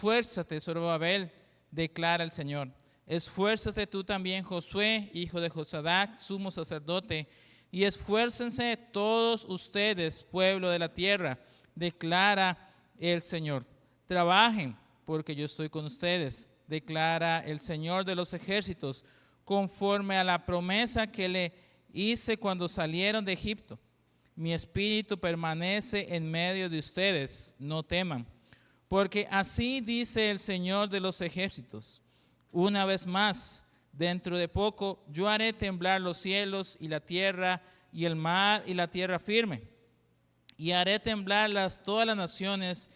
Esfuérzate, Zorobabel, declara el Señor. Esfuérzate tú también, Josué, hijo de Josadac, sumo sacerdote, y esfuércense todos ustedes, pueblo de la tierra, declara el Señor. Trabajen, porque yo estoy con ustedes, declara el Señor de los ejércitos, conforme a la promesa que le hice cuando salieron de Egipto. Mi espíritu permanece en medio de ustedes, no teman, porque así dice el Señor de los ejércitos. Una vez más, dentro de poco, yo haré temblar los cielos y la tierra y el mar y la tierra firme. Y haré temblar todas las naciones.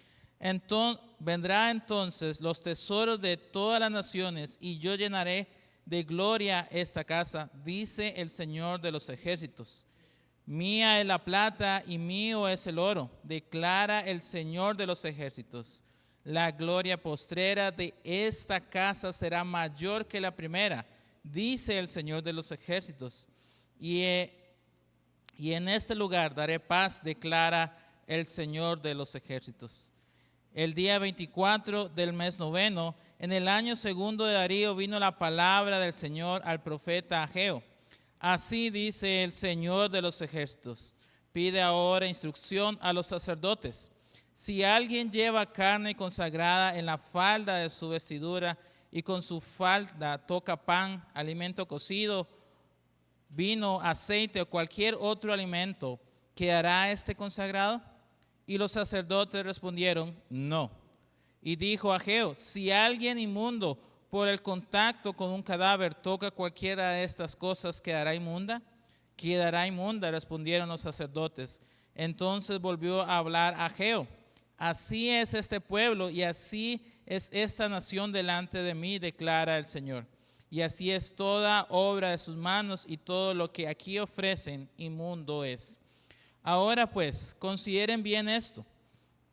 Vendrá entonces los tesoros de todas las naciones y yo llenaré de gloria esta casa, dice el Señor de los ejércitos. Mía es la plata y mío es el oro, declara el Señor de los ejércitos. La gloria postrera de esta casa será mayor que la primera, dice el Señor de los ejércitos. Y en este lugar daré paz, declara el Señor de los ejércitos. El día 24 del mes noveno, en el año segundo de Darío, vino la palabra del Señor al profeta Ageo. Así dice el Señor de los ejércitos. Pide ahora instrucción a los sacerdotes. Si alguien lleva carne consagrada en la falda de su vestidura y con su falda toca pan, alimento cocido, vino, aceite o cualquier otro alimento, ¿quedará este consagrado? Y los sacerdotes respondieron, no. Y dijo Ageo, si alguien inmundo por el contacto con un cadáver toca cualquiera de estas cosas, ¿quedará inmunda? Quedará inmunda, respondieron los sacerdotes. Entonces volvió a hablar Ageo. Así es este pueblo y así es esta nación delante de mí, declara el Señor. Y así es toda obra de sus manos y todo lo que aquí ofrecen, inmundo es. Ahora pues, consideren bien esto,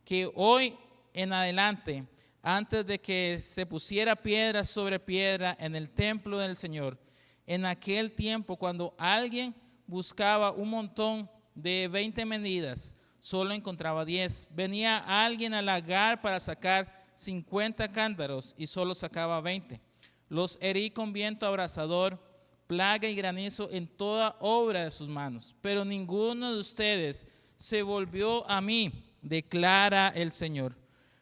que hoy en adelante, antes de que se pusiera piedra sobre piedra en el templo del Señor, en aquel tiempo cuando alguien buscaba un montón de 20 medidas, solo encontraba 10. Venía alguien al lagar para sacar 50 cántaros y solo sacaba 20. Los herí con viento abrasador, plaga y granizo en toda obra de sus manos. Pero ninguno de ustedes se volvió a mí, declara el Señor.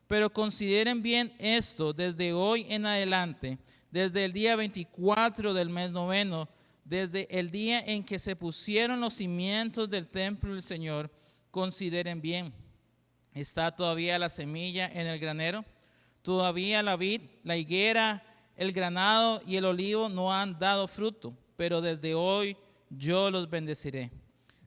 Pero consideren bien esto desde hoy en adelante, desde el día 24 del mes noveno, desde el día en que se pusieron los cimientos del templo del Señor. Consideren bien, ¿está todavía la semilla en el granero? Todavía la vid, la higuera, el granado y el olivo no han dado fruto, pero desde hoy yo los bendeciré.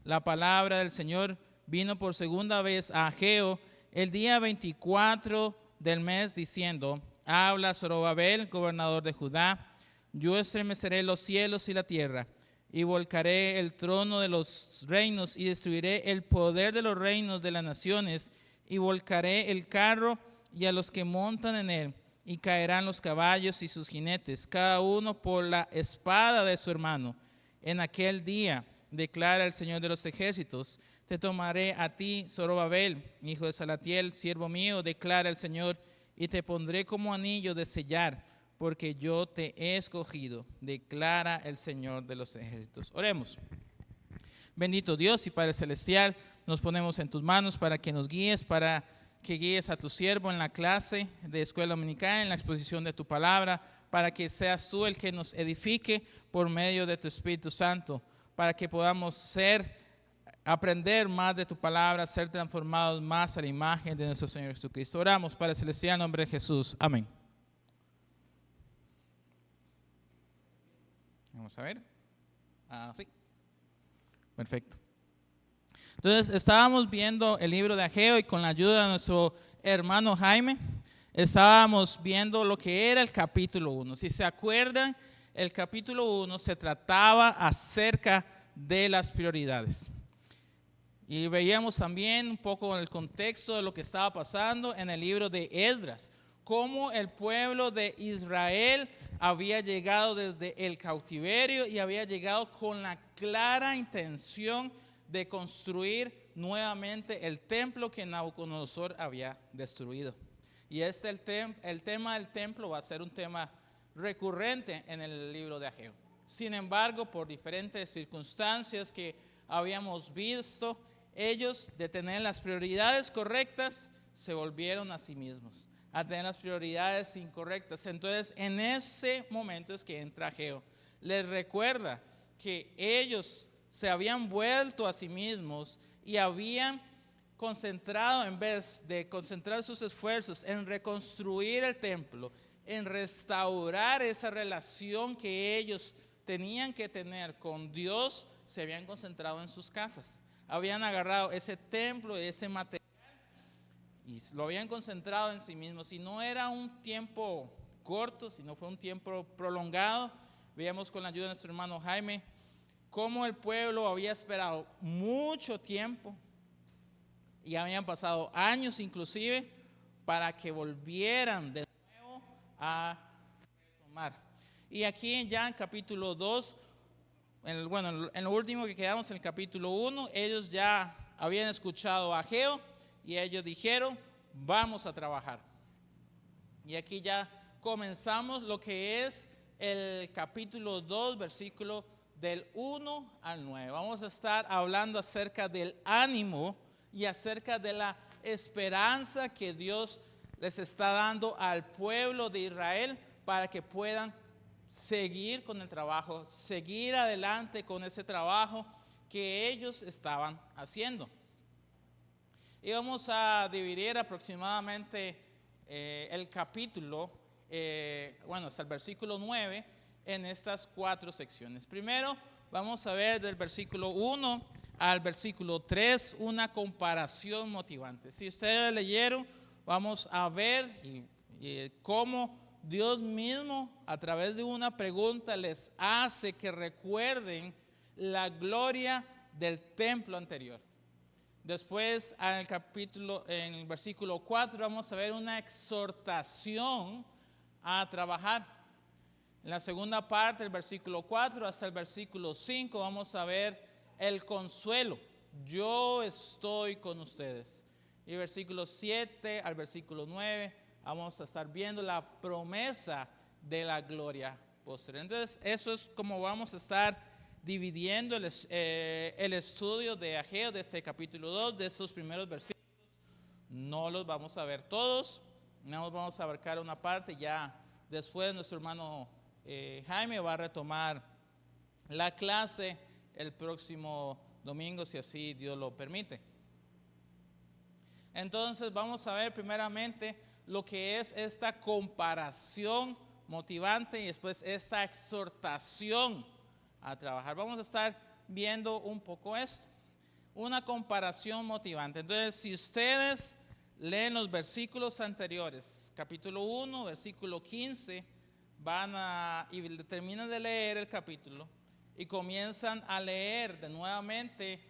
La palabra del Señor vino por segunda vez a Ageo el día 24 del mes diciendo, habla Zorobabel, gobernador de Judá, yo estremeceré los cielos y la tierra y volcaré el trono de los reinos y destruiré el poder de los reinos de las naciones y volcaré el carro y a los que montan en él y caerán los caballos y sus jinetes, cada uno por la espada de su hermano. En aquel día, declara el Señor de los ejércitos, te tomaré a ti, Zorobabel, hijo de Salatiel, siervo mío, declara el Señor, y te pondré como anillo de sellar, porque yo te he escogido, declara el Señor de los ejércitos. Oremos. Bendito Dios y Padre Celestial, nos ponemos en tus manos para que nos guíes, para que guíes a tu siervo en la clase de escuela dominical, en la exposición de tu palabra, para que seas tú el que nos edifique por medio de tu Espíritu Santo, para que podamos aprender más de tu palabra, ser transformados más a la imagen de nuestro Señor Jesucristo. Oramos, Padre Celestial, en nombre de Jesús. Amén. Vamos a ver. Sí. Perfecto. Entonces, estábamos viendo el libro de Ageo y con la ayuda de nuestro hermano Jaime, estábamos viendo lo que era el capítulo 1. Si se acuerdan, el capítulo 1 se trataba acerca de las prioridades. Y veíamos también un poco el contexto de lo que estaba pasando en el libro de Esdras, cómo el pueblo de Israel había llegado desde el cautiverio y había llegado con la clara intención de construir nuevamente el templo que Nabucodonosor había destruido. Y el tema del templo va a ser un tema recurrente en el libro de Ageo. Sin embargo, por diferentes circunstancias que habíamos visto, ellos, de tener las prioridades correctas, se volvieron a sí mismos, a tener las prioridades incorrectas. Entonces, en ese momento es que entra Ageo. Les recuerda que ellos se habían vuelto a sí mismos y habían concentrado, en vez de concentrar sus esfuerzos en reconstruir el templo, en restaurar esa relación que ellos tenían que tener con Dios, se habían concentrado en sus casas. Habían agarrado ese templo, ese material, y lo habían concentrado en sí mismos. Y no era un tiempo corto, sino fue un tiempo prolongado. Veíamos con la ayuda de nuestro hermano Jaime cómo el pueblo había esperado mucho tiempo, y habían pasado años inclusive, para que volvieran de nuevo a retomar. Y aquí ya en capítulo 2, en lo último que quedamos en el capítulo 1, ellos ya habían escuchado a Ageo y ellos dijeron, vamos a trabajar. Y aquí ya comenzamos lo que es el capítulo 2, versículo del 1 al 9. Vamos a estar hablando acerca del ánimo y acerca de la esperanza que Dios les está dando al pueblo de Israel para que puedan seguir con el trabajo, seguir adelante con ese trabajo que ellos estaban haciendo. Y vamos a dividir aproximadamente el capítulo, hasta el versículo 9, en estas 4 secciones. Primero, vamos a ver del versículo 1 al versículo 3 una comparación motivante. Si ustedes leyeron, vamos a ver cómo Dios mismo, a través de una pregunta, les hace que recuerden la gloria del templo anterior. Después, en el versículo 4, vamos a ver una exhortación a trabajar. En la segunda parte, del versículo 4 hasta el versículo 5, vamos a ver el consuelo. Yo estoy con ustedes. Y versículo 7 al versículo 9, vamos a estar viendo la promesa de la gloria posterior. Entonces, eso es como vamos a estar dividiendo el estudio de Ageo, de este capítulo 2, de estos primeros versículos. No los vamos a ver todos, no nos vamos a abarcar una parte. Ya después nuestro hermano Jaime va a retomar la clase el próximo domingo, si así Dios lo permite. Entonces vamos a ver primeramente lo que es esta comparación motivante y después esta exhortación a trabajar. Vamos a estar viendo un poco esto, una comparación motivante. Entonces, si ustedes leen los versículos anteriores, capítulo 1, versículo 15, y terminan de leer el capítulo y comienzan a leer de nuevamente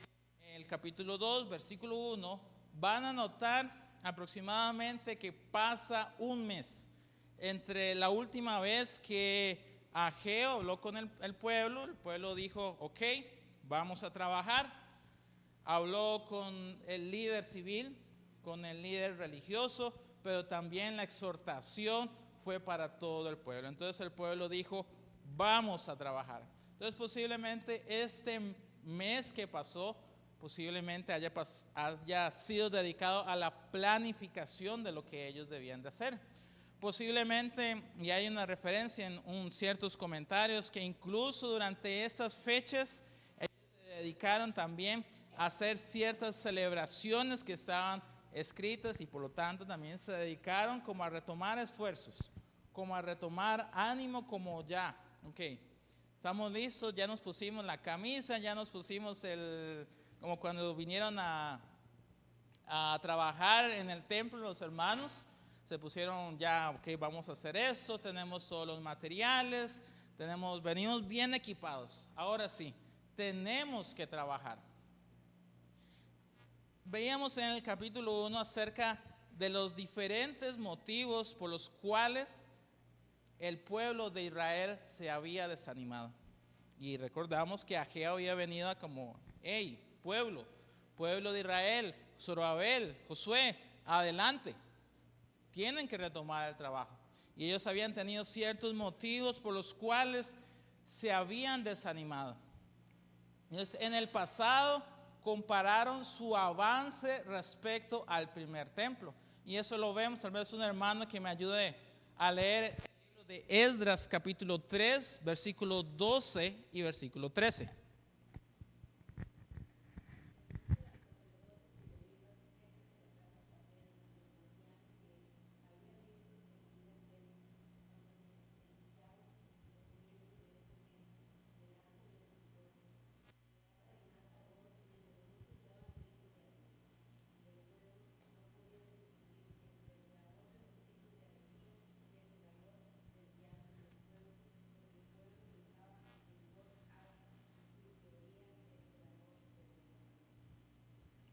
el capítulo 2, versículo 1, van a notar aproximadamente que pasa un mes entre la última vez que Ageo habló con el pueblo dijo, ok, vamos a trabajar. Habló con el líder civil, con el líder religioso, pero también la exhortación fue para todo el pueblo. Entonces el pueblo dijo, vamos a trabajar. Entonces posiblemente este mes que pasó, posiblemente haya sido dedicado a la planificación de lo que ellos debían de hacer. Posiblemente, y hay una referencia en ciertos comentarios, que incluso durante estas fechas ellos se dedicaron también a hacer ciertas celebraciones que estaban escritas y por lo tanto también se dedicaron como a retomar esfuerzos, como a retomar ánimo, como ya, ok, estamos listos, ya nos pusimos la camisa, ya nos pusimos como cuando vinieron a trabajar en el templo los hermanos, se pusieron ya, ok, vamos a hacer eso, tenemos todos los materiales, venimos bien equipados. Ahora sí, tenemos que trabajar. Veíamos en el capítulo 1 acerca de los diferentes motivos por los cuales el pueblo de Israel se había desanimado. Y recordamos que Ageo había venido como, hey, pueblo de Israel, Zorobabel, Josué, adelante. tienen que retomar el trabajo. Y ellos habían tenido ciertos motivos por los cuales se habían desanimado. Entonces, en el pasado compararon su avance respecto al primer templo. Y eso lo vemos, tal vez un hermano que me ayude a leer el libro de Esdras capítulo 3, versículo 12 y versículo 13.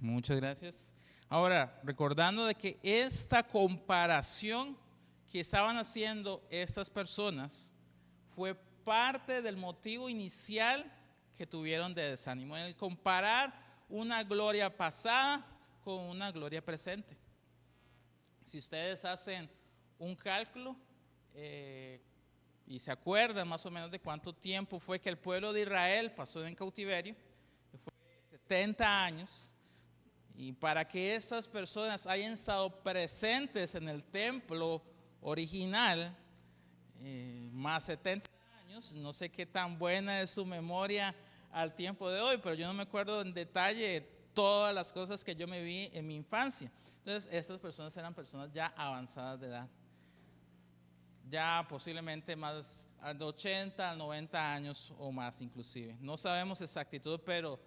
Muchas gracias. Ahora, recordando de que esta comparación que estaban haciendo estas personas fue parte del motivo inicial que tuvieron de desánimo, en el comparar una gloria pasada con una gloria presente. Si ustedes hacen un cálculo y se acuerdan más o menos de cuánto tiempo fue que el pueblo de Israel pasó en cautiverio, fue 70 años. Y para que estas personas hayan estado presentes en el templo original, más 70 años, no sé qué tan buena es su memoria al tiempo de hoy, pero yo no me acuerdo en detalle todas las cosas que yo me vi en mi infancia. Entonces, estas personas eran personas ya avanzadas de edad, ya posiblemente más de 80, 90 años o más inclusive. No sabemos exactitud, pero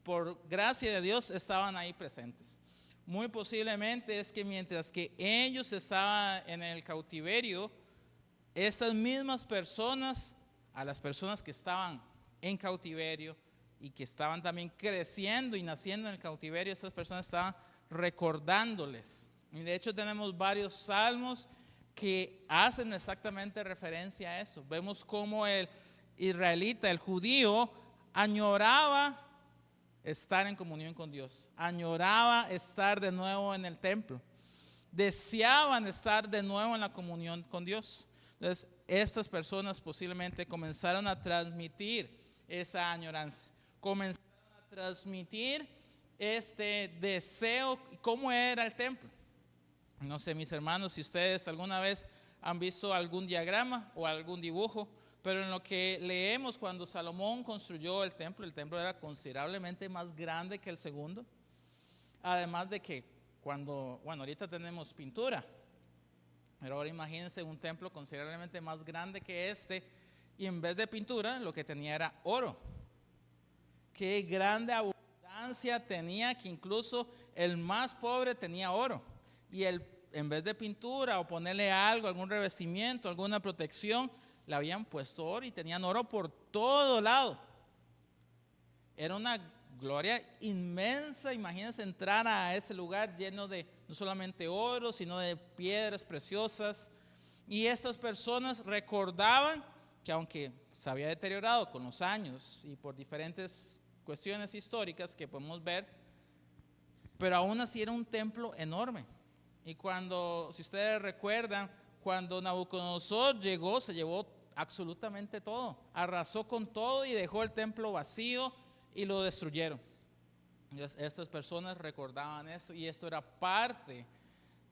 por gracia de Dios estaban ahí presentes. Muy posiblemente es que mientras que ellos estaban en el cautiverio, estas mismas personas, a las personas que estaban en cautiverio y que estaban también creciendo y naciendo en el cautiverio, estas personas estaban recordándoles. Y de hecho tenemos varios salmos que hacen exactamente referencia a eso. Vemos cómo el israelita, el judío, añoraba estar en comunión con Dios, añoraba estar de nuevo en el templo, deseaban estar de nuevo en la comunión con Dios. Entonces, estas personas posiblemente comenzaron a transmitir esa añoranza, comenzaron a transmitir este deseo. ¿Cómo era el templo? No sé, mis hermanos, si ustedes alguna vez han visto algún diagrama o algún dibujo, pero en lo que leemos cuando Salomón construyó el templo era considerablemente más grande que el segundo. Además de que ahorita tenemos pintura, pero ahora imagínense un templo considerablemente más grande que este, y en vez de pintura lo que tenía era oro. Qué grande abundancia tenía, que incluso el más pobre tenía oro. Y en vez de pintura o ponerle algo, algún revestimiento, alguna protección, le habían puesto oro y tenían oro por todo lado. Era una gloria inmensa. Imagínense entrar a ese lugar lleno de no solamente oro, sino de piedras preciosas. Y estas personas recordaban que aunque se había deteriorado con los años y por diferentes cuestiones históricas que podemos ver, pero aún así era un templo enorme. Y si ustedes recuerdan, cuando Nabucodonosor llegó, se llevó absolutamente todo, arrasó con todo y dejó el templo vacío y lo destruyeron. Entonces, estas personas recordaban esto y esto era parte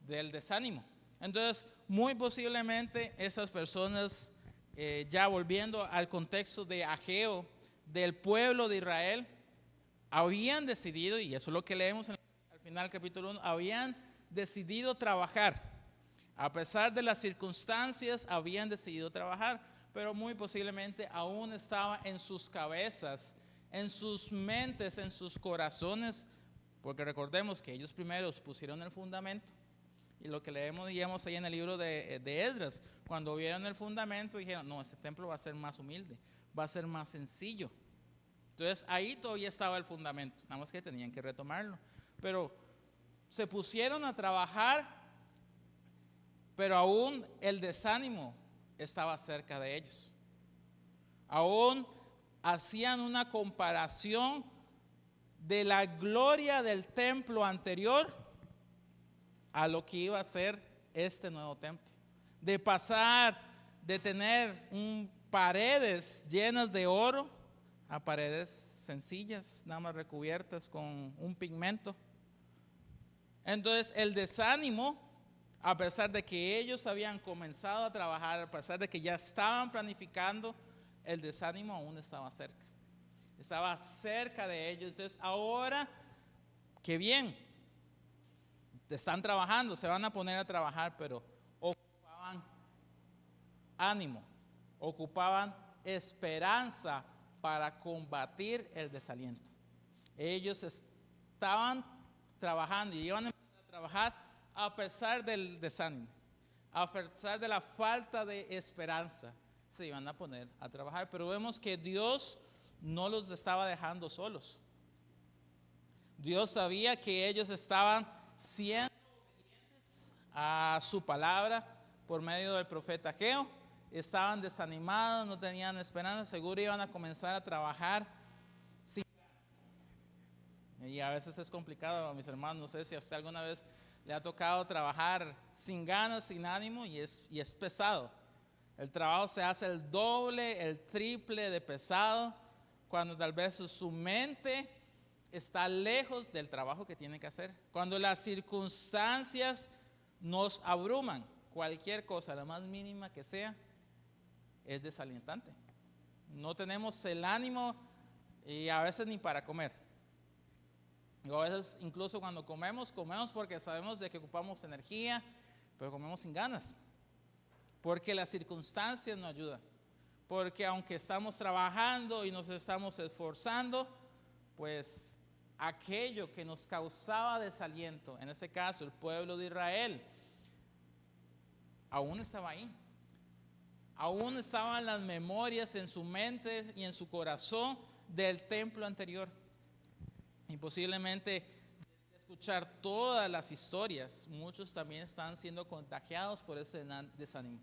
del desánimo. Entonces, muy posiblemente estas personas, ya volviendo al contexto de Ageo, del pueblo de Israel, habían decidido, y eso es lo que leemos al final del capítulo 1, habían decidido trabajar. A pesar de las circunstancias, habían decidido trabajar, pero muy posiblemente aún estaba en sus cabezas, en sus mentes, en sus corazones, porque recordemos que ellos primeros pusieron el fundamento. Y lo que leemos ahí en el libro de Esdras, cuando vieron el fundamento dijeron, no, este templo va a ser más humilde, va a ser más sencillo. Entonces ahí todavía estaba el fundamento, nada más que tenían que retomarlo. Pero se pusieron a trabajar, pero aún el desánimo estaba cerca de ellos. Aún hacían una comparación de la gloria del templo anterior a lo que iba a ser este nuevo templo. De pasar de tener paredes llenas de oro a paredes sencillas, nada más recubiertas con un pigmento. Entonces el desánimo, a pesar de que ellos habían comenzado a trabajar, a pesar de que ya estaban planificando, el desánimo aún estaba cerca. Estaba cerca de ellos. Entonces ahora, qué bien, están trabajando, se van a poner a trabajar, pero ocupaban ánimo, ocupaban esperanza para combatir el desaliento. Ellos estaban trabajando y iban a empezar a trabajar a pesar del desánimo, a pesar de la falta de esperanza, se iban a poner a trabajar. Pero vemos que Dios no los estaba dejando solos. Dios sabía que ellos estaban siendo obedientes a su palabra por medio del profeta Ageo. Estaban desanimados, no tenían esperanza, seguro iban a comenzar a trabajar sin ganas. Y a veces es complicado, mis hermanos, no sé si a usted alguna vez le ha tocado trabajar sin ganas, sin ánimo, y es pesado. El trabajo se hace el doble, el triple de pesado, cuando tal vez su mente está lejos del trabajo que tiene que hacer. Cuando las circunstancias nos abruman, cualquier cosa, la más mínima que sea, es desalentante. No tenemos el ánimo y a veces ni para comer. Y a veces incluso cuando comemos porque sabemos de que ocupamos energía, pero comemos sin ganas. Porque las circunstancias no ayudan. Porque aunque estamos trabajando y nos estamos esforzando, pues aquello que nos causaba desaliento, en este caso el pueblo de Israel, aún estaba ahí. Aún estaban las memorias en su mente y en su corazón del templo anterior. Y posiblemente de escuchar todas las historias, muchos también están siendo contagiados por ese desánimo.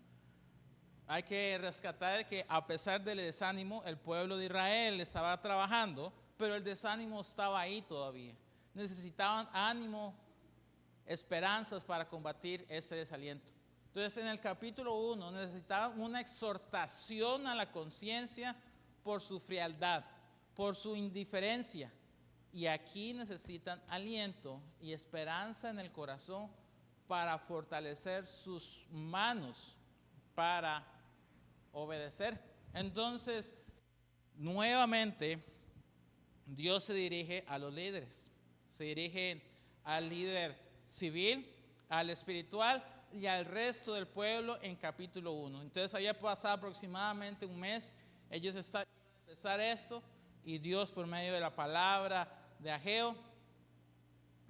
Hay que rescatar que a pesar del desánimo, el pueblo de Israel estaba trabajando, pero el desánimo estaba ahí todavía. Necesitaban ánimo, esperanzas para combatir ese desaliento. Entonces en el capítulo 1 necesitaban una exhortación a la conciencia por su frialdad, por su indiferencia. Y aquí necesitan aliento y esperanza en el corazón para fortalecer sus manos para obedecer. Entonces, nuevamente, Dios se dirige a los líderes. Se dirige al líder civil, al espiritual y al resto del pueblo en capítulo 1. Entonces había pasado aproximadamente un mes, ellos estaban a empezar esto y Dios por medio de la palabra de Ageo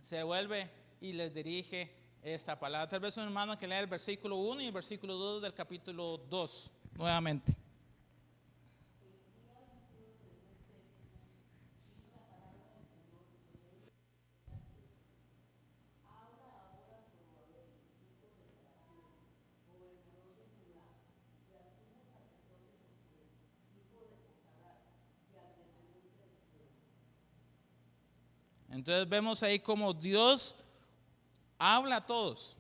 se vuelve y les dirige esta palabra. Tal vez un hermano que lea el versículo 1 y el versículo 2 del capítulo 2 nuevamente. Entonces vemos ahí como Dios habla a todos.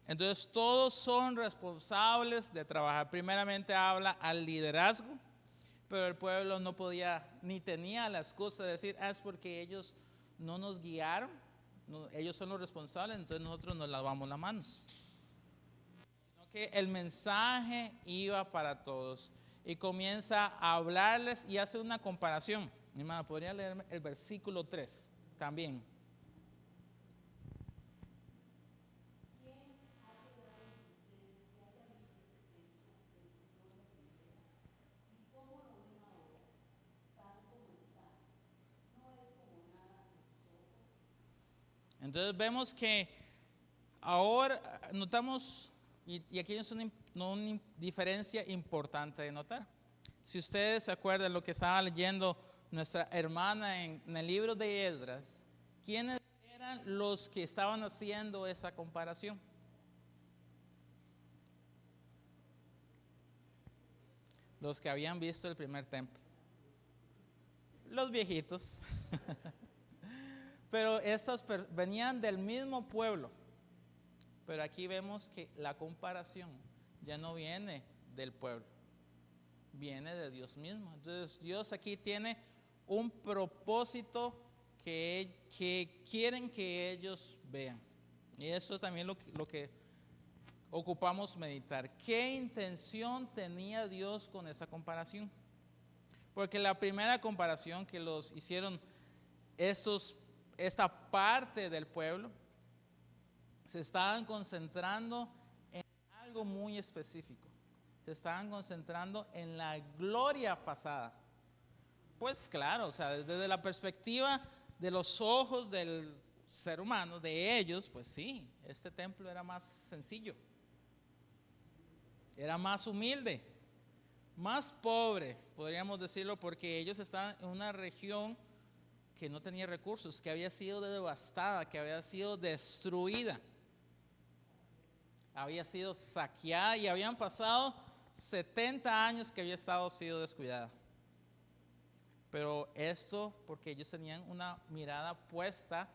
Entonces todos son responsables de trabajar. Primeramente habla al liderazgo, pero el pueblo no podía ni tenía la excusa de decir, es porque ellos no nos guiaron, no, ellos son los responsables, entonces nosotros nos lavamos las manos. Sino que el mensaje iba para todos y comienza a hablarles y hace una comparación. Mi hermana, ¿podría leerme el versículo 3 también? Entonces vemos que ahora notamos, y aquí es una diferencia importante de notar. Si ustedes se acuerdan lo que estaba leyendo nuestra hermana en el libro de Esdras, ¿quiénes eran los que estaban haciendo esa comparación? Los que habían visto el primer templo. Los viejitos. Pero estos venían del mismo pueblo. Pero aquí vemos que la comparación ya no viene del pueblo, viene de Dios mismo. Entonces Dios aquí tiene un propósito que quieren que ellos vean. Y eso es también lo que ocupamos meditar. ¿Qué intención tenía Dios con esa comparación? Porque la primera comparación que los hicieron esta parte del pueblo, se estaban concentrando en algo muy específico. Se estaban concentrando en la gloria pasada. Pues claro, o sea, desde la perspectiva de los ojos del ser humano, de ellos, pues sí, este templo era más sencillo. Era más humilde, más pobre, podríamos decirlo, porque ellos estaban en una región que no tenía recursos, que había sido devastada, que había sido destruida, había sido saqueada y habían pasado 70 años que había sido descuidada. Pero esto porque ellos tenían una mirada puesta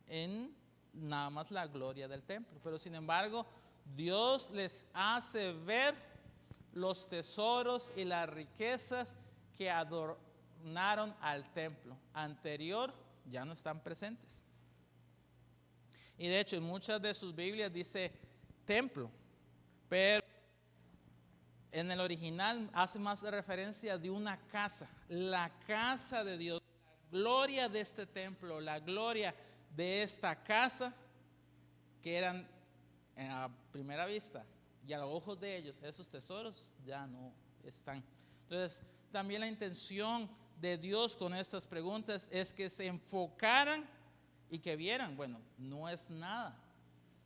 en nada más la gloria del templo. Pero sin embargo, Dios les hace ver los tesoros y las riquezas que adornaron al templo anterior, ya no están presentes. Y de hecho en muchas de sus Biblias dice templo, pero en el original hace más referencia de una casa, la casa de Dios, la gloria de este templo, la gloria de esta casa, que eran a primera vista y a los ojos de ellos, esos tesoros ya no están. Entonces, también la intención de Dios con estas preguntas es que se enfocaran y que vieran, bueno, no es nada,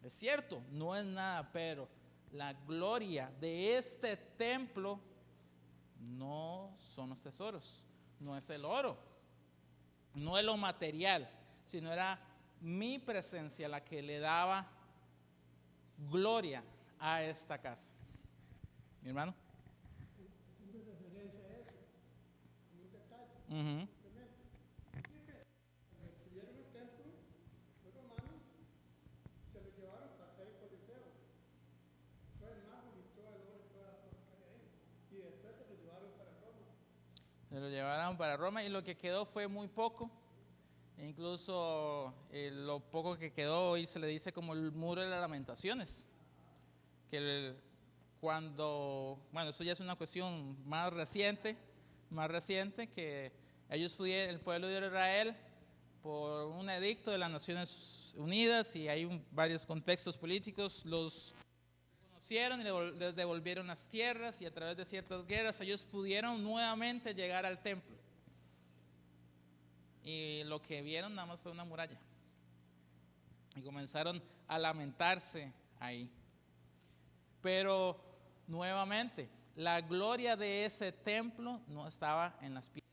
es cierto, no es nada, pero la gloria de este templo no son los tesoros, no es el oro, no es lo material, sino era mi presencia la que le daba gloria a esta casa. Mi hermano. Haciendo referencia a eso, en un detalle, Uh-huh. simplemente. Dice que cuando destruyeron el templo, los romanos se lo llevaron para hacer el Coliseo. Todo el mármol y todo el oro y toda la cosa que había ahí. Y después se lo llevaron para Roma. Se lo llevaron para Roma y lo que quedó fue muy poco. Incluso lo poco que quedó hoy se le dice como el muro de las lamentaciones. Que bueno, eso ya es una cuestión más reciente, que ellos pudieron, el pueblo de Israel, por un edicto de las Naciones Unidas, y hay varios contextos políticos, los reconocieron y les devolvieron las tierras, y a través de ciertas guerras ellos pudieron nuevamente llegar al templo. Y lo que vieron nada más fue una muralla. Y comenzaron a lamentarse ahí. Pero nuevamente, la gloria de ese templo no estaba en las piedras.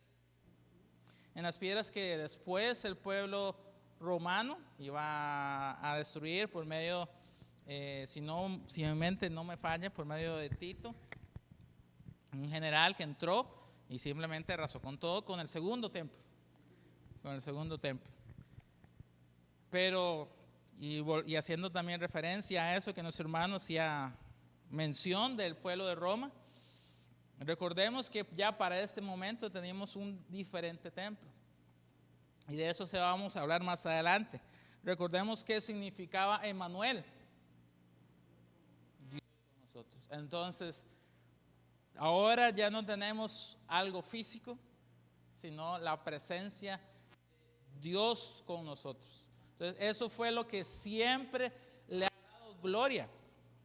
En las piedras que después el pueblo romano iba a destruir por medio, si mi mente no me falla, por medio de Tito, un general que entró y simplemente arrasó con todo con el segundo templo. Pero, y haciendo también referencia a eso que nuestro hermano hacía mención del pueblo de Roma, recordemos que ya para este momento teníamos un diferente templo. Y de eso vamos a hablar más adelante. Recordemos qué significaba Emmanuel, Dios con nosotros. Entonces, ahora ya no tenemos algo físico, sino la presencia de Dios con nosotros. Entonces, eso fue lo que siempre le ha dado gloria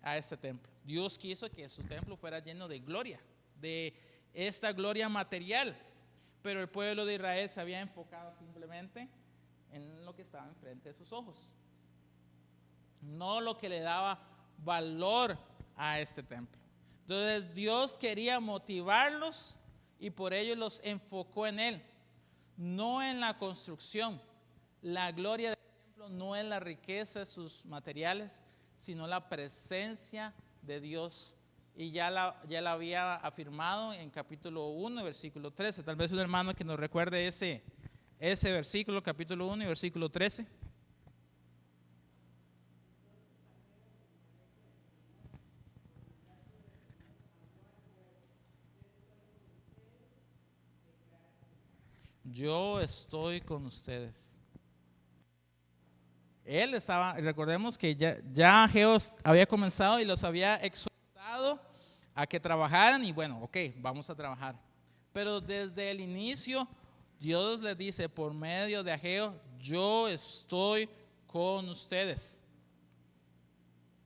a este templo. Dios quiso que su templo fuera lleno de gloria, de esta gloria material, pero el pueblo de Israel se había enfocado simplemente en lo que estaba enfrente de sus ojos, no lo que le daba valor a este templo. Entonces Dios quería motivarlos y por ello los enfocó en él, no en la construcción. La gloria del templo no es la riqueza de sus materiales, sino la presencia de Dios. Y ya la había afirmado en capítulo 1, versículo 13. Tal vez un hermano que nos recuerde ese versículo, capítulo 1 y versículo 13. yo estoy con ustedes. Él estaba, recordemos que ya Ageo había comenzado y los había exhortado a que trabajaran y bueno, ok, vamos a trabajar. Pero desde el inicio Dios les dice por medio de Ageo, yo estoy con ustedes.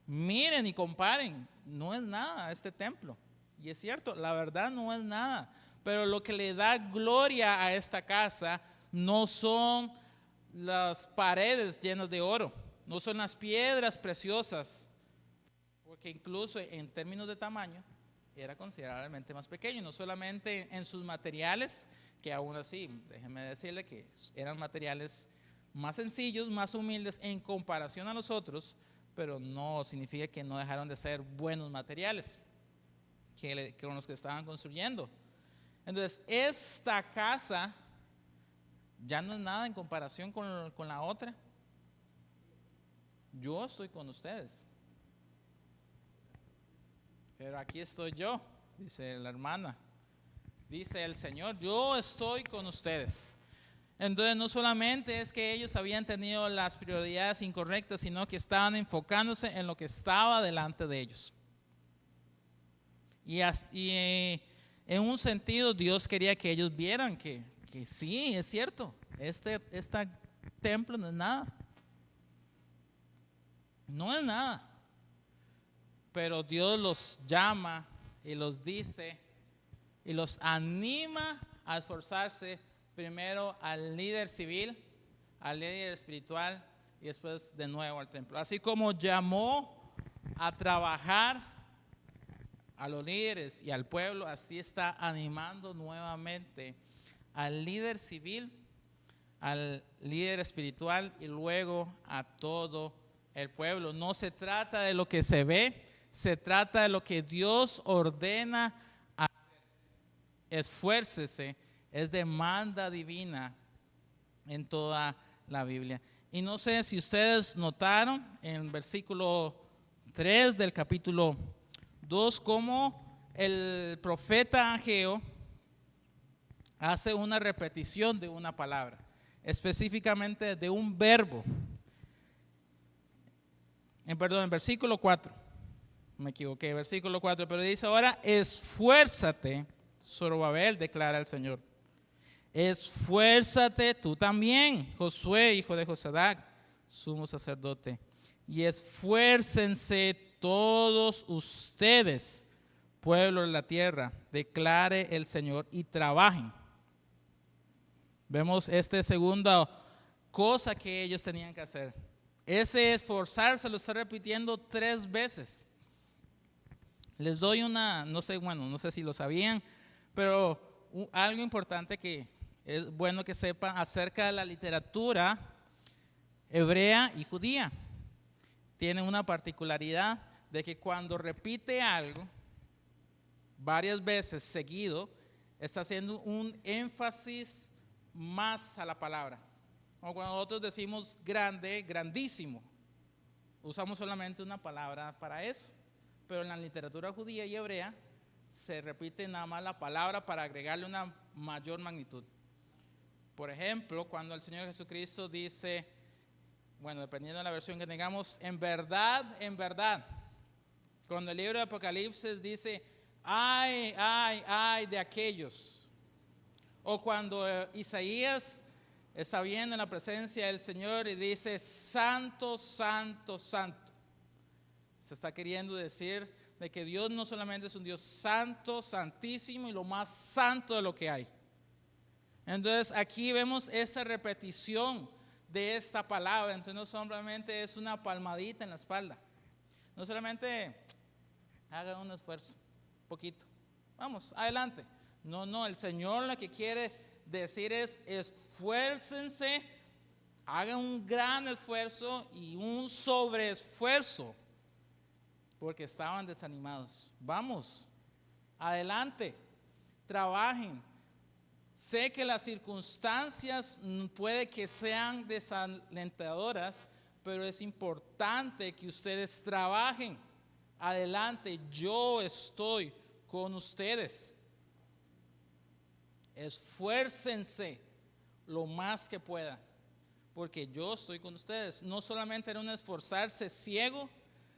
Miren y comparen, no es nada este templo. Y es cierto, la verdad no es nada. Pero lo que le da gloria a esta casa no son las paredes llenas de oro, no son las piedras preciosas, porque incluso en términos de tamaño era considerablemente más pequeño, no solamente en sus materiales, que aún así, déjenme decirle que eran materiales más sencillos, más humildes en comparación a los otros, pero no significa que no dejaron de ser buenos materiales con los que estaban construyendo. Entonces, esta casa ya no es nada en comparación con la otra. Yo estoy con ustedes. Pero aquí estoy yo, dice la hermana. Dice el Señor, yo estoy con ustedes. Entonces no solamente es que ellos habían tenido las prioridades incorrectas, sino que estaban enfocándose en lo que estaba delante de ellos. Y en un sentido Dios quería que ellos vieran que sí, es cierto, este templo no es nada. No es nada. Pero Dios los llama y los dice y los anima a esforzarse primero al líder civil, al líder espiritual y después de nuevo al templo. Así como llamó a trabajar a los líderes y al pueblo, así está animando nuevamente al líder civil, al líder espiritual y luego a todo el pueblo. No se trata de lo que se ve, se trata de lo que Dios ordena. Esfuércese, es demanda divina en toda la Biblia. Y no sé si ustedes notaron en el versículo 3 del capítulo 2 cómo el profeta Ageo hace una repetición de una palabra, específicamente de un verbo. En versículo 4, me equivoqué, versículo 4, pero dice ahora, esfuérzate, Zorobabel, declara el Señor. Esfuérzate tú también, Josué, hijo de Josadac, sumo sacerdote, y esfuércense todos ustedes, pueblo de la tierra, declare el Señor, y trabajen. Vemos esta segunda cosa que ellos tenían que hacer. Ese esforzarse lo está repitiendo 3 veces. Les doy no sé si lo sabían, pero algo importante que es bueno que sepan acerca de la literatura hebrea y judía. Tiene una particularidad de que cuando repite algo varias veces seguido, está haciendo un énfasis más a la palabra. Como cuando nosotros decimos grande, grandísimo, usamos solamente una palabra para eso. Pero en la literatura judía y hebrea se repite nada más la palabra para agregarle una mayor magnitud. Por ejemplo, cuando el Señor Jesucristo dice, bueno, dependiendo de la versión que tengamos, en verdad, cuando el libro de Apocalipsis dice, ay de aquellos. O cuando Isaías está viendo en la presencia del Señor y dice, santo, santo, santo. Se está queriendo decir de que Dios no solamente es un Dios santo, santísimo y lo más santo de lo que hay. Entonces aquí vemos esta repetición de esta palabra. Entonces no solamente es una palmadita en la espalda. No solamente hagan un esfuerzo, poquito. Vamos, adelante. No, el Señor lo que quiere decir es esfuércense, hagan un gran esfuerzo y un sobreesfuerzo. Porque estaban desanimados. Vamos, adelante, trabajen. Sé que las circunstancias puede que sean desalentadoras, pero es importante que ustedes trabajen. Adelante, yo estoy con ustedes. Esfuércense. lo más que pueda, porque yo estoy con ustedes. No solamente era un esforzarse ciego,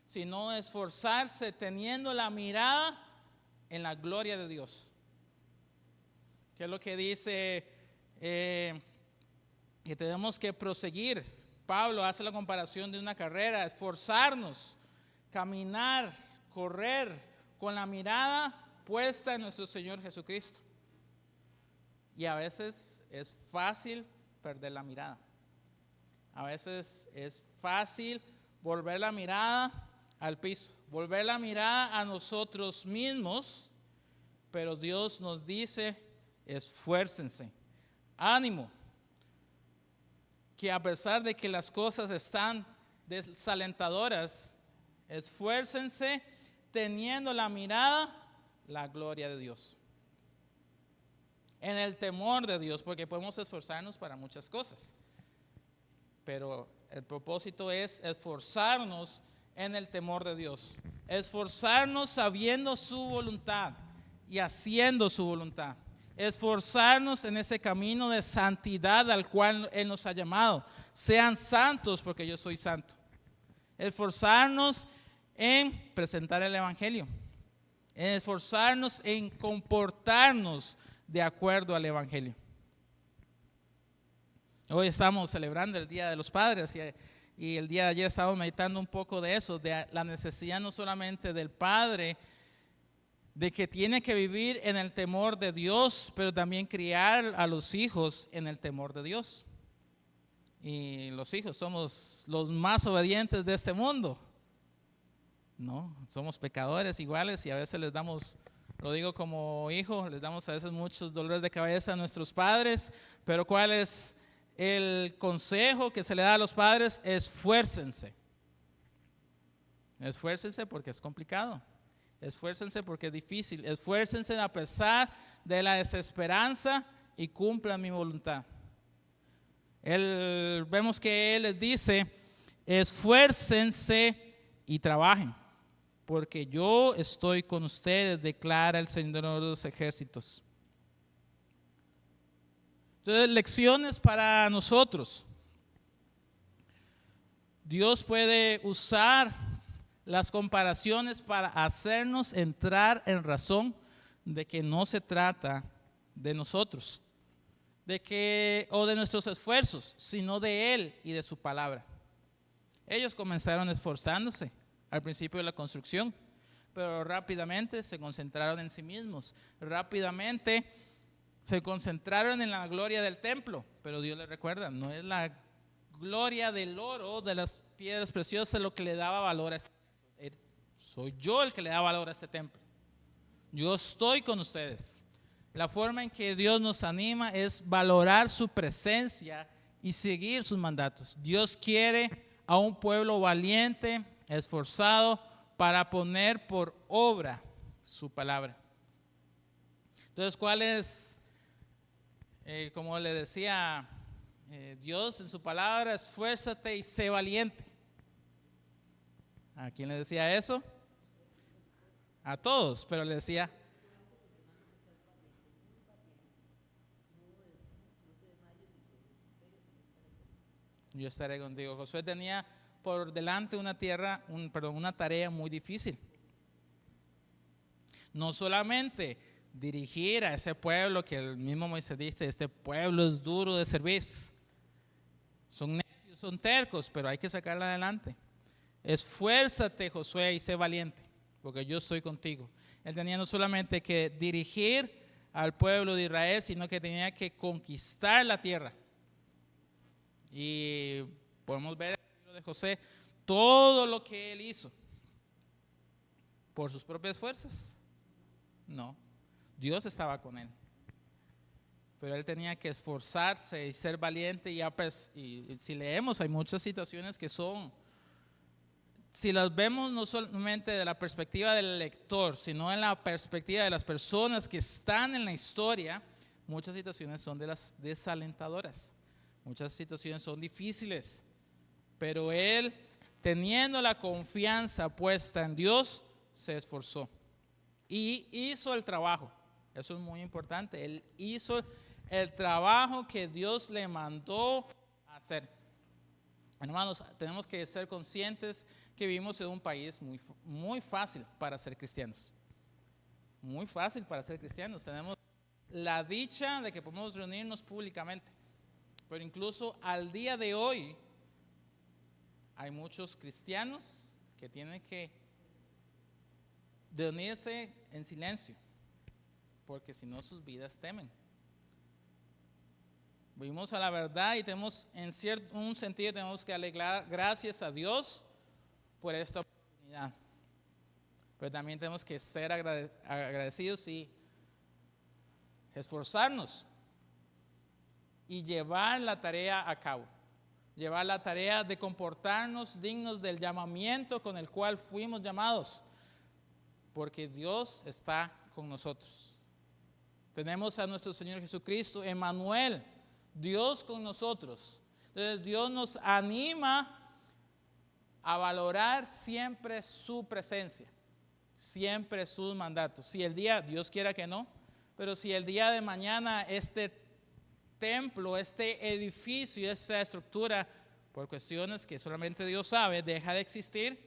sino esforzarse teniendo la mirada en la gloria de Dios. ¿Qué es lo que dice? Que tenemos que proseguir. Pablo hace la comparación de una carrera, esforzarnos, caminar, correr con la mirada puesta en nuestro Señor Jesucristo. Y a veces es fácil perder la mirada. A veces es fácil volver la mirada al piso, volver la mirada a nosotros mismos, pero Dios nos dice: esfuércense, ánimo, que a pesar de que las cosas están desalentadoras, esfuércense teniendo la mirada, la gloria de Dios, en el temor de Dios, porque podemos esforzarnos para muchas cosas, pero el propósito es esforzarnos en el temor de Dios, esforzarnos sabiendo su voluntad y haciendo su voluntad, esforzarnos en ese camino de santidad al cual Él nos ha llamado. Sean santos porque yo soy santo. Esforzarnos en presentar el Evangelio, en esforzarnos en comportarnos de acuerdo al Evangelio. Hoy estamos celebrando el Día de los Padres y el día de ayer estábamos meditando un poco de eso, de la necesidad no solamente del padre, de que tiene que vivir en el temor de Dios, pero también criar a los hijos en el temor de Dios. Y los hijos somos los más obedientes de este mundo. No, somos pecadores iguales y a veces les damos, lo digo como hijo, les damos a veces muchos dolores de cabeza a nuestros padres, pero ¿cuál es el consejo que se le da a los padres? Esfuércense. Esfuércense porque es complicado. Esfuércense porque es difícil. Esfuércense a pesar de la desesperanza y cumplan mi voluntad. Vemos que Él les dice: esfuércense y trabajen, porque yo estoy con ustedes, declara el Señor de los ejércitos. Entonces, lecciones para nosotros. Dios puede usar las comparaciones para hacernos entrar en razón de que no se trata de nosotros, o de nuestros esfuerzos, sino de Él y de su palabra. Ellos comenzaron esforzándose al principio de la construcción, pero rápidamente se concentraron en sí mismos, rápidamente se concentraron en la gloria del templo, pero Dios les recuerda, no es la gloria del oro, de las piedras preciosas lo que le daba valor a este templo. Soy yo el que le da valor a este templo. Yo estoy con ustedes. La forma en que Dios nos anima es valorar su presencia y seguir sus mandatos. Dios quiere a un pueblo valiente, esforzado, para poner por obra su palabra. Entonces, ¿cuál es? Como le decía Dios en su palabra: esfuérzate y sé valiente. ¿A quién le decía eso? A todos, pero le decía: yo estaré contigo. Josué tenía por delante una tarea muy difícil. No solamente dirigir a ese pueblo que el mismo Moisés dice: este pueblo es duro de servir. Son necios, son tercos, pero hay que sacarla adelante. Esfuérzate, Josué, y sé valiente, porque yo estoy contigo. Él tenía no solamente que dirigir al pueblo de Israel, sino que tenía que conquistar la tierra. Y podemos ver en el libro de José todo lo que él hizo. ¿Por sus propias fuerzas? No, Dios estaba con él. Pero él tenía que esforzarse y ser valiente. Y si leemos, hay muchas situaciones que son, si las vemos no solamente de la perspectiva del lector, sino en la perspectiva de las personas que están en la historia, muchas situaciones son de las desalentadoras. Muchas situaciones son difíciles, pero él, teniendo la confianza puesta en Dios, se esforzó y hizo el trabajo. Eso es muy importante. Él hizo el trabajo que Dios le mandó a hacer. Hermanos, tenemos que ser conscientes que vivimos en un país muy fácil para ser cristianos. Muy fácil para ser cristianos. Tenemos la dicha de que podemos reunirnos públicamente. Pero incluso al día de hoy hay muchos cristianos que tienen que reunirse en silencio, porque si no sus vidas temen. Vivimos a la verdad y tenemos, en un sentido, tenemos que darle gracias a Dios por esta oportunidad. Pero también tenemos que ser agradecidos y esforzarnos y llevar la tarea a cabo. Llevar la tarea de comportarnos dignos del llamamiento con el cual fuimos llamados. Porque Dios está con nosotros. Tenemos a nuestro Señor Jesucristo, Emmanuel, Dios con nosotros. Entonces Dios nos anima a valorar siempre su presencia, siempre sus mandatos. Si el día, Dios quiera que no, pero si el día de mañana este templo, este edificio, esta estructura, por cuestiones que solamente Dios sabe, deja de existir,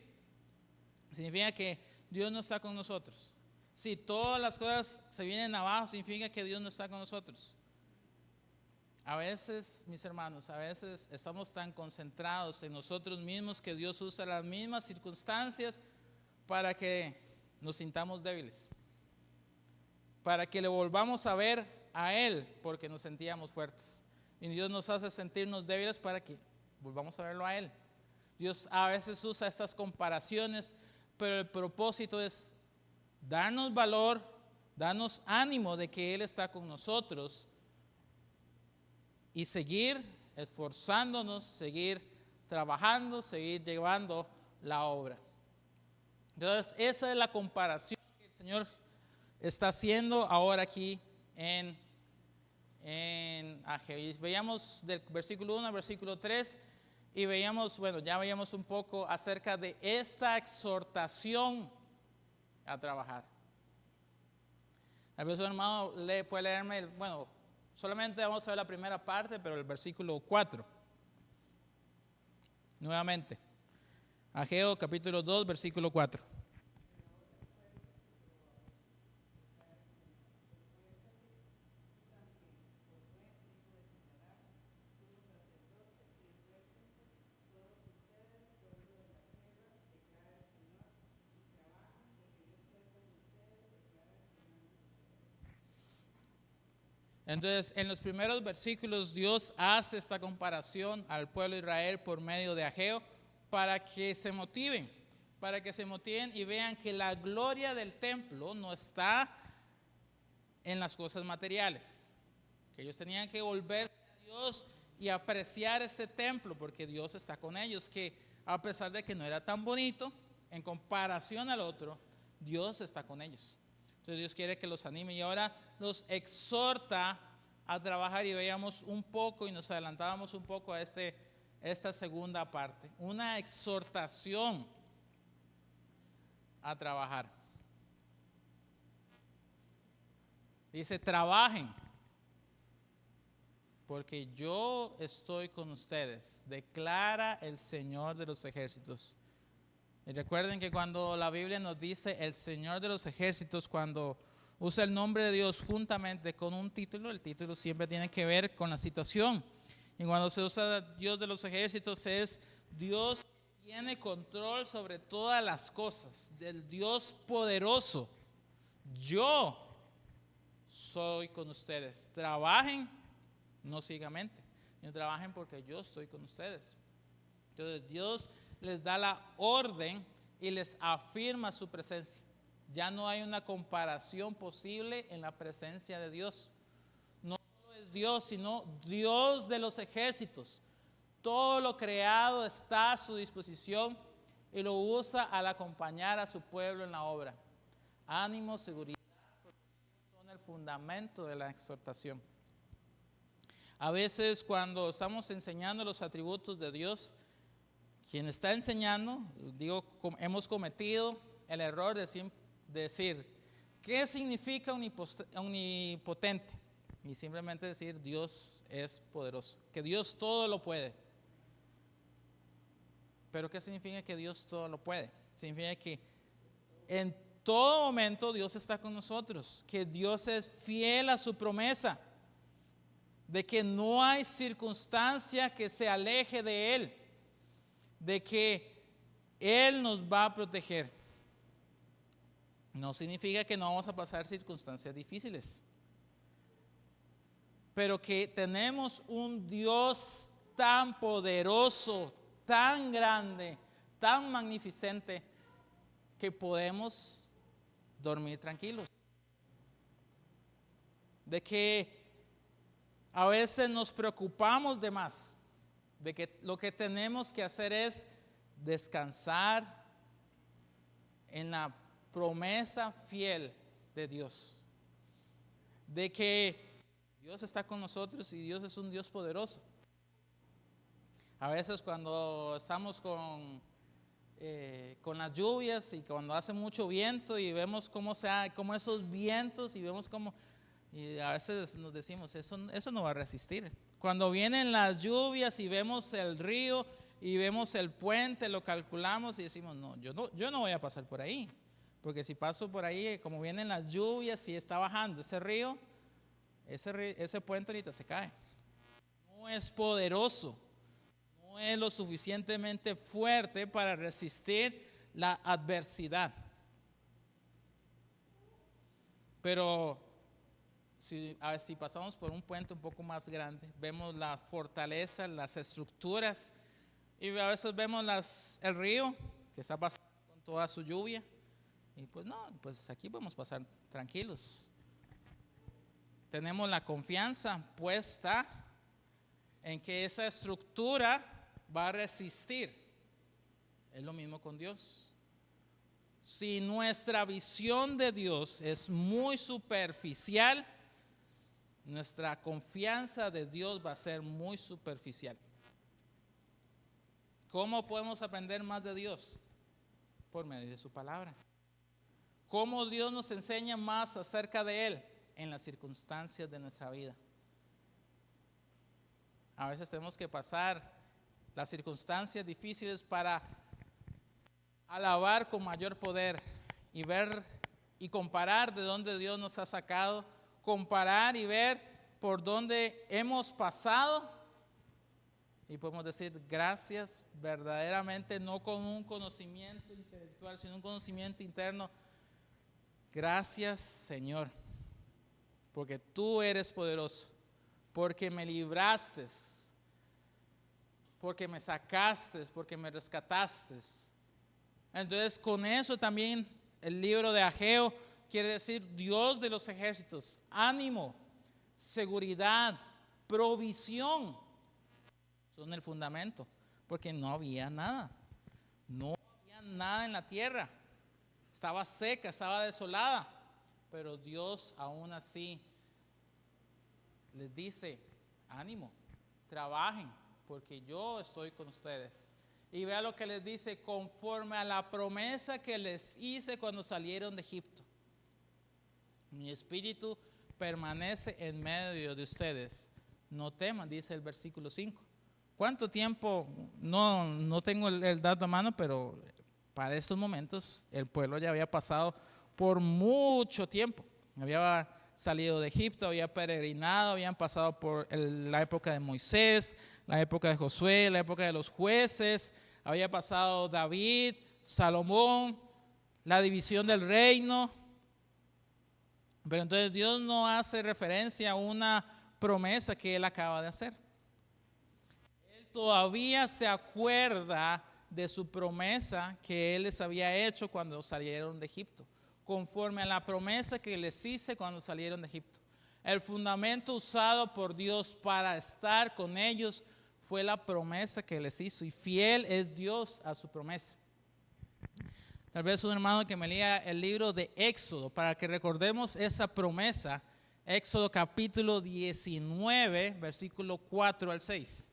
significa que Dios no está con nosotros. Si todas las cosas se vienen abajo, significa que Dios no está con nosotros. A veces, mis hermanos, a veces estamos tan concentrados en nosotros mismos que Dios usa las mismas circunstancias para que nos sintamos débiles, para que le volvamos a ver a Él porque nos sentíamos fuertes. Y Dios nos hace sentirnos débiles para que volvamos a verlo a Él. Dios a veces usa estas comparaciones, pero el propósito es darnos valor, darnos ánimo de que Él está con nosotros y seguir esforzándonos, seguir trabajando, seguir llevando la obra. Entonces, esa es la comparación que el Señor está haciendo ahora aquí en Ageo. Y veíamos del versículo 1 al versículo 3 y veíamos, ya veíamos un poco acerca de esta exhortación a trabajar. A veces, hermano, puede leerme, solamente vamos a ver la primera parte, pero el versículo 4. Nuevamente. Ageo capítulo 2, versículo 4. Entonces, en los primeros versículos, Dios hace esta comparación al pueblo de Israel por medio de Ageo para que se motiven y vean que la gloria del templo no está en las cosas materiales, que ellos tenían que volver a Dios y apreciar este templo porque Dios está con ellos, que a pesar de que no era tan bonito, en comparación al otro, Dios está con ellos. Entonces Dios quiere que los anime y ahora los exhorta a trabajar y veíamos un poco y nos adelantábamos un poco a esta segunda parte. Una exhortación a trabajar. Dice, trabajen, porque yo estoy con ustedes, declara el Señor de los ejércitos. Y recuerden que cuando la Biblia nos dice el Señor de los ejércitos, cuando usa el nombre de Dios juntamente con un título, el título siempre tiene que ver con la situación. Y cuando se usa Dios de los ejércitos es Dios que tiene control sobre todas las cosas, del Dios poderoso. Yo soy con ustedes. Trabajen, no ciegamente, sino trabajen porque yo estoy con ustedes. Entonces Dios les da la orden y les afirma su presencia. Ya no hay una comparación posible en la presencia de Dios. No solo es Dios, sino Dios de los ejércitos. Todo lo creado está a su disposición y lo usa al acompañar a su pueblo en la obra. Ánimo, seguridad, son el fundamento de la exhortación. A veces cuando estamos enseñando los atributos de Dios, quien está enseñando, hemos cometido el error de decir, ¿qué significa omnipotente? y simplemente decir Dios es poderoso, que Dios todo lo puede. Pero ¿qué significa que Dios todo lo puede? Significa que en todo momento Dios está con nosotros, que Dios es fiel a su promesa, de que no hay circunstancia que se aleje de Él, de que Él nos va a proteger. No significa que no vamos a pasar circunstancias difíciles, pero que tenemos un Dios tan poderoso, tan grande, tan magnificente, que podemos dormir tranquilos. De que a veces nos preocupamos de más, de que lo que tenemos que hacer es descansar en la promesa fiel de Dios, de que Dios está con nosotros y Dios es un Dios poderoso. A veces cuando estamos con las lluvias y cuando hace mucho viento y vemos cómo esos vientos y vemos cómo, y a veces nos decimos, eso no va a resistir. Cuando vienen las lluvias y vemos el río y vemos el puente, lo calculamos y decimos, yo no voy a pasar por ahí, porque si paso por ahí, como vienen las lluvias y está bajando ese río, ese puente ahorita se cae. No es poderoso, no es lo suficientemente fuerte para resistir la adversidad. Pero si pasamos por un puente un poco más grande, vemos la fortaleza, las estructuras, y a veces vemos el río que está pasando con toda su lluvia, y pues aquí podemos pasar tranquilos. Tenemos la confianza puesta en que esa estructura va a resistir. Es lo mismo con Dios. Si nuestra visión de Dios es muy superficial, nuestra confianza de Dios va a ser muy superficial. ¿Cómo podemos aprender más de Dios? Por medio de su palabra. ¿Cómo Dios nos enseña más acerca de Él? En las circunstancias de nuestra vida. A veces tenemos que pasar las circunstancias difíciles para alabar con mayor poder y ver y comparar de dónde Dios nos ha sacado, comparar y ver por dónde hemos pasado, y podemos decir gracias verdaderamente, no con un conocimiento intelectual, sino un conocimiento interno. Gracias, Señor, porque tú eres poderoso, porque me libraste, porque me sacaste, porque me rescataste. Entonces, con eso también el libro de Ageo quiere decir Dios de los ejércitos, ánimo, seguridad, provisión, son el fundamento, porque no había nada en la tierra, estaba seca, estaba desolada, pero Dios aún así les dice, ánimo, trabajen, porque yo estoy con ustedes. Y vea lo que les dice, conforme a la promesa que les hice cuando salieron de Egipto. Mi espíritu permanece en medio de ustedes. No teman, dice el versículo 5. ¿Cuánto tiempo? No tengo el dato a mano, pero para estos momentos el pueblo ya había pasado por mucho tiempo. Había salido de Egipto, había peregrinado, habían pasado por la época de Moisés, la época de Josué, la época de los jueces, había pasado David, Salomón, la división del reino. Pero entonces Dios no hace referencia a una promesa que Él acaba de hacer. Él todavía se acuerda de su promesa que Él les había hecho cuando salieron de Egipto, conforme a la promesa que les hice cuando salieron de Egipto. El fundamento usado por Dios para estar con ellos fue la promesa que les hizo, y fiel es Dios a su promesa. Tal vez un hermano que me lea el libro de Éxodo para que recordemos esa promesa. Éxodo capítulo 19, versículo 4 al 6.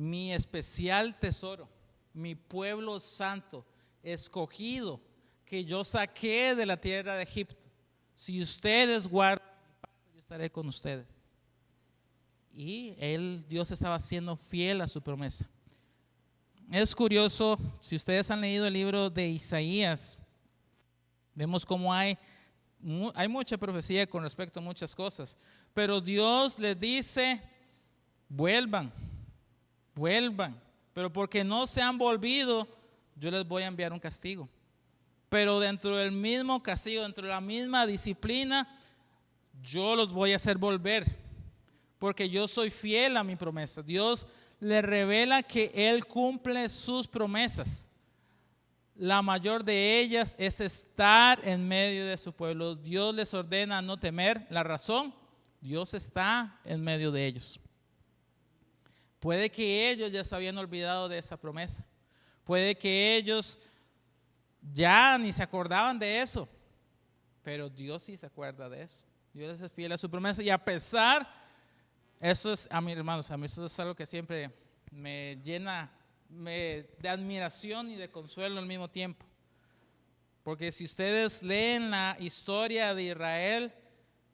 mi especial tesoro, mi pueblo santo, escogido, que yo saqué de la tierra de Egipto. Si ustedes guardan mi pacto, yo estaré con ustedes. Y Dios estaba siendo fiel a su promesa. Es curioso, si ustedes han leído el libro de Isaías, vemos cómo hay mucha profecía con respecto a muchas cosas, pero Dios les dice, vuelvan, pero porque no se han volvido, yo les voy a enviar un castigo. Pero dentro del mismo castigo, dentro de la misma disciplina, yo los voy a hacer volver, porque yo soy fiel a mi promesa. Dios le revela que Él cumple sus promesas. La mayor de ellas es estar en medio de su pueblo. Dios les ordena no temer. La razón, Dios está en medio de ellos. Puede que ellos ya se habían olvidado de esa promesa. Puede que ellos ya ni se acordaban de eso. Pero Dios sí se acuerda de eso. Dios es fiel a su promesa. Y a pesar, eso es, a mis hermanos, a mí eso es algo que siempre me llena de admiración y de consuelo al mismo tiempo. Porque si ustedes leen la historia de Israel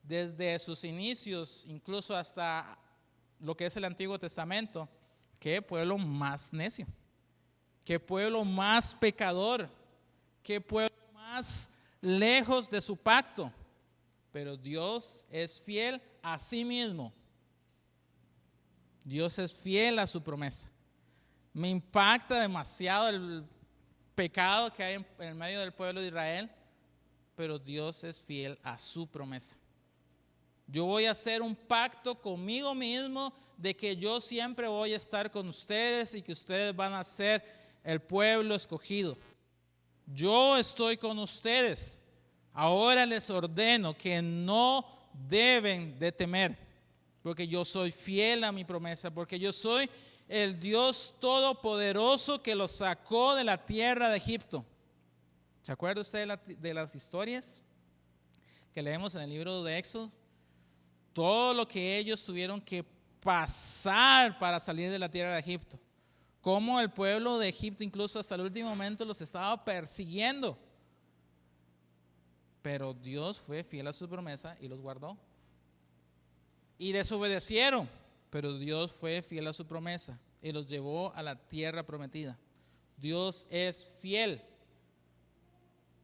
desde sus inicios, incluso hasta lo que es el Antiguo Testamento, qué pueblo más necio, qué pueblo más pecador, qué pueblo más lejos de su pacto. Pero Dios es fiel a sí mismo. Dios es fiel a su promesa. Me impacta demasiado el pecado que hay en el medio del pueblo de Israel, pero Dios es fiel a su promesa. Yo voy a hacer un pacto conmigo mismo de que yo siempre voy a estar con ustedes y que ustedes van a ser el pueblo escogido. Yo estoy con ustedes. Ahora les ordeno que no deben de temer, porque yo soy fiel a mi promesa, porque yo soy el Dios todopoderoso que los sacó de la tierra de Egipto. ¿Se acuerda usted de las historias que leemos en el libro de Éxodo? Todo lo que ellos tuvieron que pasar para salir de la tierra de Egipto. Cómo el pueblo de Egipto incluso hasta el último momento los estaba persiguiendo. Pero Dios fue fiel a su promesa y los guardó. Y desobedecieron, pero Dios fue fiel a su promesa y los llevó a la tierra prometida. Dios es fiel.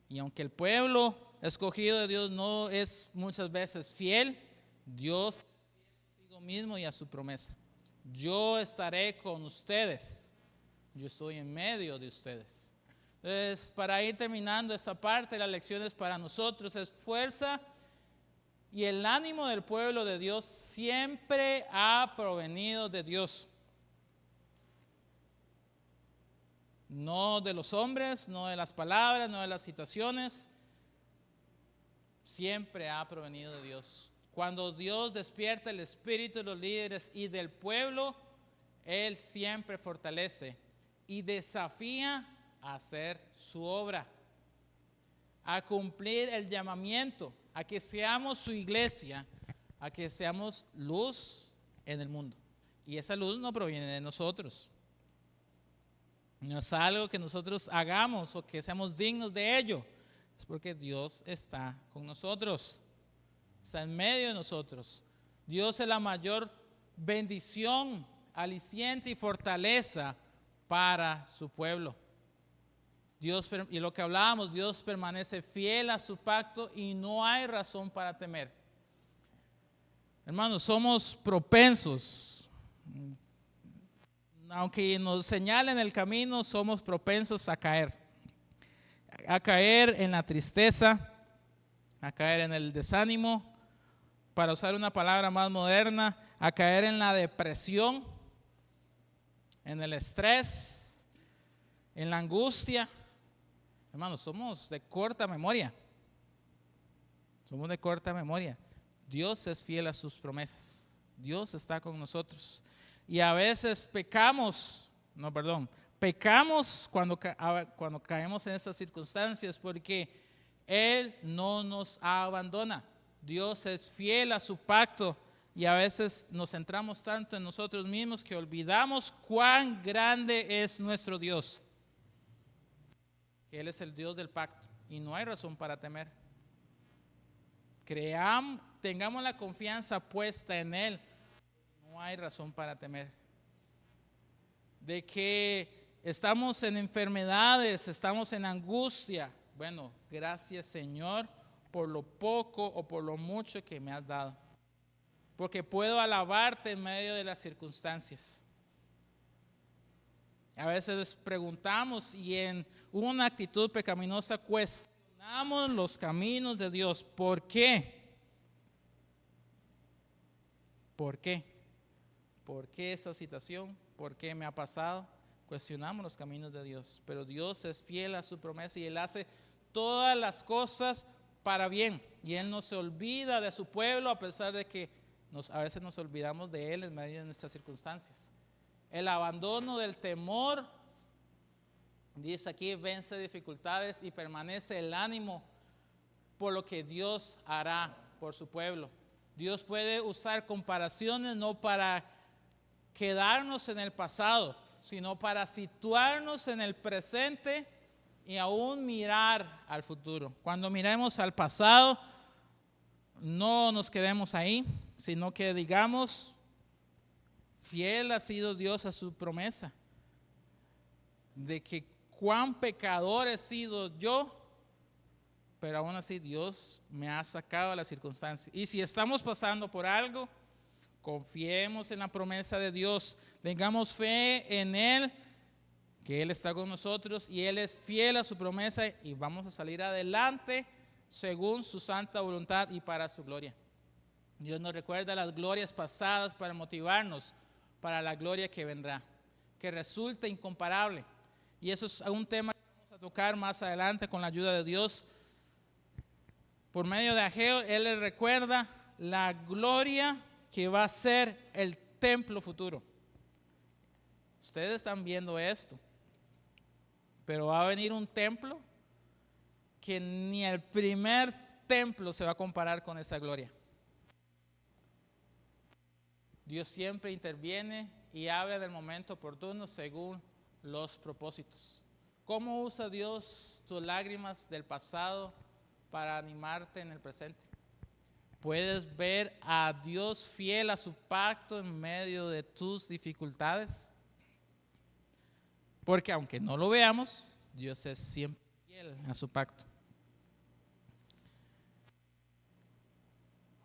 Y aunque el pueblo escogido de Dios no es muchas veces fiel, Dios es fiel consigo mismo y a su promesa. Yo estaré con ustedes. Yo estoy en medio de ustedes. Entonces, para ir terminando esta parte, las lecciones para nosotros es fuerza. Y el ánimo del pueblo de Dios siempre ha provenido de Dios. No de los hombres, no de las palabras, no de las situaciones. Siempre ha provenido de Dios. Cuando Dios despierta el espíritu de los líderes y del pueblo, Él siempre fortalece y desafía a hacer su obra, a cumplir el llamamiento, a que seamos su iglesia, a que seamos luz en el mundo. Y esa luz no proviene de nosotros. No es algo que nosotros hagamos o que seamos dignos de ello. Es porque Dios está con nosotros. Está en medio de nosotros. Dios es la mayor bendición, aliciente y fortaleza para su pueblo. Dios, y lo que hablábamos, Dios permanece fiel a su pacto y no hay razón para temer. Hermanos, somos propensos, aunque nos señalen el camino, somos propensos a caer en la tristeza, a caer en el desánimo, para usar una palabra más moderna, a caer en la depresión, en el estrés, en la angustia. Hermanos, somos de corta memoria. Somos de corta memoria. Dios es fiel a sus promesas. Dios está con nosotros. Y a veces pecamos cuando caemos en esas circunstancias porque Él no nos abandona. Dios es fiel a su pacto y a veces nos centramos tanto en nosotros mismos que olvidamos cuán grande es nuestro Dios. Que Él es el Dios del pacto y no hay razón para temer. Tengamos la confianza puesta en Él, no hay razón para temer. De que estamos en enfermedades, estamos en angustia. Bueno, gracias Señor por lo poco o por lo mucho que me has dado. Porque puedo alabarte en medio de las circunstancias. A veces preguntamos y en una actitud pecaminosa cuestionamos los caminos de Dios. ¿Por qué? ¿Por qué? ¿Por qué esta situación? ¿Por qué me ha pasado? Cuestionamos los caminos de Dios. Pero Dios es fiel a su promesa y Él hace todas las cosas para bien. Y Él no se olvida de su pueblo a pesar de que a veces nos olvidamos de Él en medio de nuestras circunstancias. El abandono del temor, dice aquí, vence dificultades y permanece el ánimo por lo que Dios hará por su pueblo. Dios puede usar comparaciones no para quedarnos en el pasado, sino para situarnos en el presente y aún mirar al futuro. Cuando miremos al pasado, no nos quedemos ahí, sino que digamos, fiel ha sido Dios a su promesa, de que cuán pecador he sido yo, pero aún así Dios me ha sacado de las circunstancias. Y si estamos pasando por algo, confiemos en la promesa de Dios, tengamos fe en Él, que Él está con nosotros y Él es fiel a su promesa y vamos a salir adelante según su santa voluntad y para su gloria. Dios nos recuerda las glorias pasadas para motivarnos para la gloria que vendrá, que resulta incomparable. Y eso es un tema que vamos a tocar más adelante con la ayuda de Dios. Por medio de Ageo, Él le recuerda la gloria que va a ser el templo futuro. Ustedes están viendo esto, pero va a venir un templo que ni el primer templo se va a comparar con esa gloria. Dios siempre interviene y habla del momento oportuno según los propósitos. ¿Cómo usa Dios tus lágrimas del pasado para animarte en el presente? ¿Puedes ver a Dios fiel a su pacto en medio de tus dificultades? Porque aunque no lo veamos, Dios es siempre fiel a su pacto.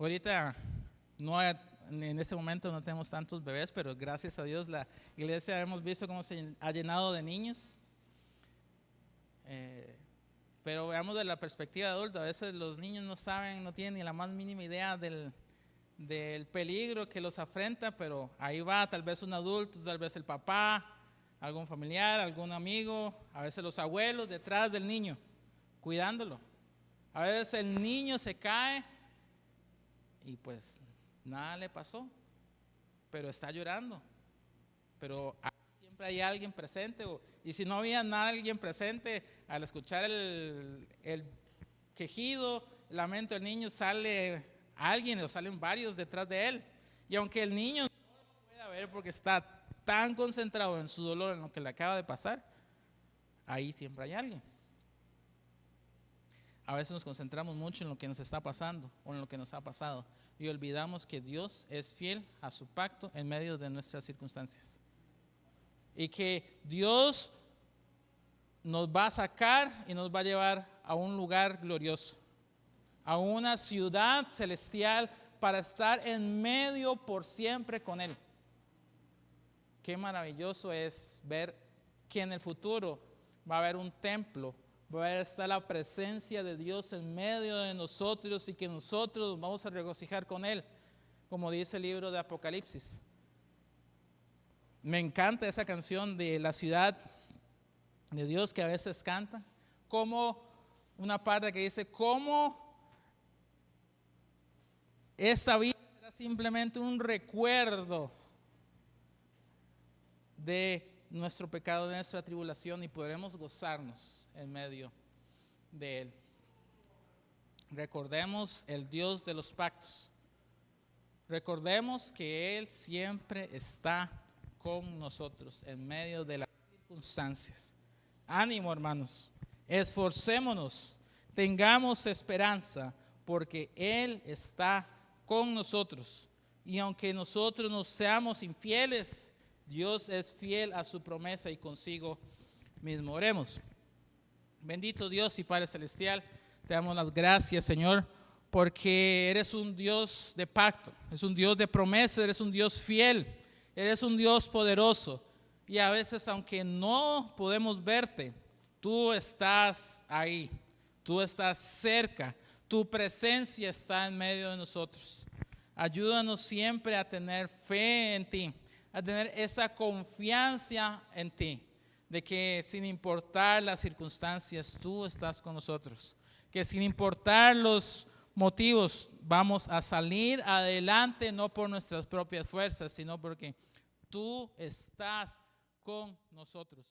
Ahorita en este momento no tenemos tantos bebés, pero gracias a Dios la iglesia hemos visto cómo se ha llenado de niños. Pero veamos de la perspectiva de adulto, a veces los niños no saben, no tienen ni la más mínima idea del peligro que los afrenta, pero ahí va tal vez un adulto, tal vez el papá, algún familiar, algún amigo, a veces los abuelos detrás del niño, cuidándolo. A veces el niño se cae y pues nada le pasó, pero está llorando. Pero siempre hay alguien presente, y si no había alguien presente, al escuchar el quejido, el lamento del niño, sale alguien o salen varios detrás de él. Y aunque el niño no lo pueda ver porque está tan concentrado en su dolor, en lo que le acaba de pasar, ahí siempre hay alguien. A veces nos concentramos mucho en lo que nos está pasando o en lo que nos ha pasado y olvidamos que Dios es fiel a su pacto en medio de nuestras circunstancias. Y que Dios nos va a sacar y nos va a llevar a un lugar glorioso, a una ciudad celestial para estar en medio por siempre con Él. Qué maravilloso es ver que en el futuro va a haber un templo, va a estar la presencia de Dios en medio de nosotros y que nosotros nos vamos a regocijar con Él, como dice el libro de Apocalipsis. Me encanta esa canción de la ciudad de Dios que a veces canta, como una parte que dice, cómo esta vida será simplemente un recuerdo de nuestro pecado, de nuestra tribulación, y podremos gozarnos en medio de Él. Recordemos el Dios de los pactos. Recordemos que Él siempre está con nosotros en medio de las circunstancias. Ánimo, hermanos. Esforcémonos. Tengamos esperanza porque Él está con nosotros. Y aunque nosotros nos seamos infieles, Dios es fiel a su promesa y consigo mismo. Oremos. Bendito Dios y Padre Celestial, te damos las gracias, Señor, porque eres un Dios de pacto, eres un Dios de promesa, eres un Dios fiel, eres un Dios poderoso. Y a veces, aunque no podemos verte, tú estás ahí, tú estás cerca, tu presencia está en medio de nosotros. Ayúdanos siempre a tener fe en ti, a tener esa confianza en ti, de que sin importar las circunstancias, tú estás con nosotros. Que sin importar los motivos, vamos a salir adelante, no por nuestras propias fuerzas, sino porque tú estás con nosotros.